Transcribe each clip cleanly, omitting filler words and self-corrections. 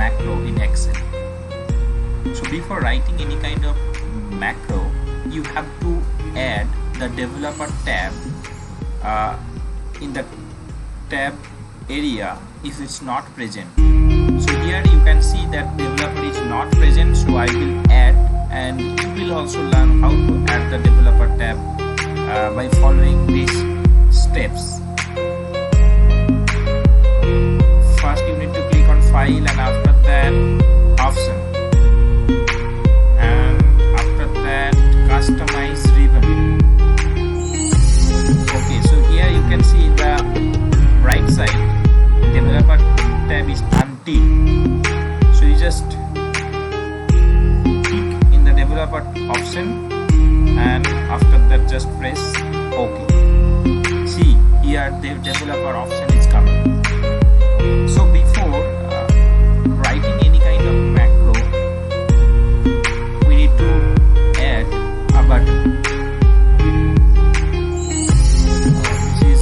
macro in Excel. So before writing any kind of macro, you have to add the developer tab in the tab area if it's not present. So here you can see that developer is not present, so I will add, and you will also learn how to add the developer tab by following these steps. First you need to click on file and after that option, and after that customize ribbon. Okay, so here you can see in the right side developer tab is until, so you just click in the developer option and after that just press OK. See, here the developer option is coming. So before writing any kind of macro, we need to add a button. This is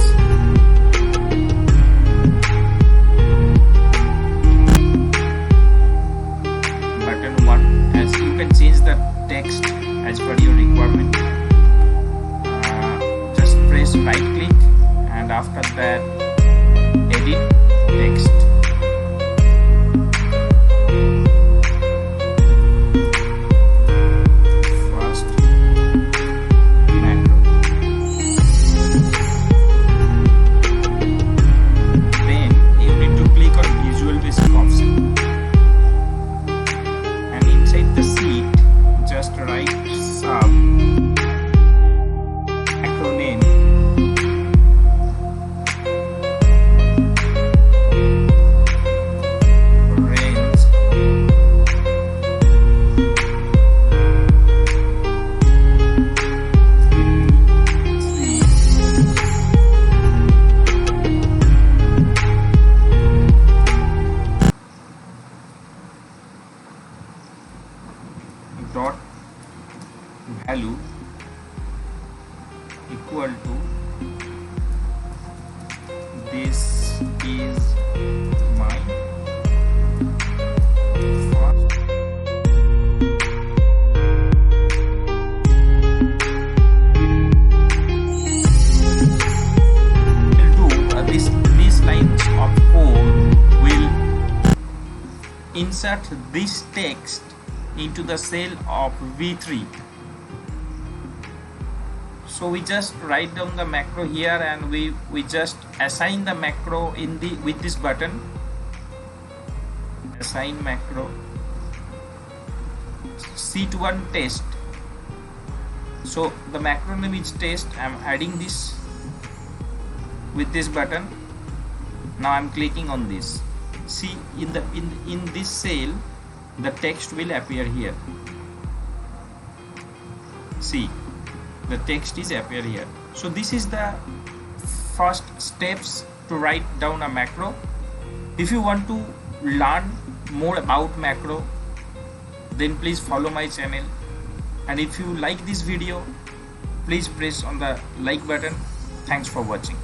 button 1, as you can change the text as per your requirement. Just press right click and after that edit text. First macro. Then you need to click on visual basic option and inside the sheet just write sub macro name range dot value equal to this is my first these lines of code will insert this text into the cell of V3. So we just write down the macro here and we just assign the macro in the with this button. Assign macro sheet 1 test. So the macro name is test. I am adding this with this button. Now I am clicking on this. See, in this cell the text will appear here. See, the text is appear here. So this is the first steps to write down a macro. If you want to learn more about macro, then please follow my channel, and if you like this video, please press on the like button. Thanks for watching.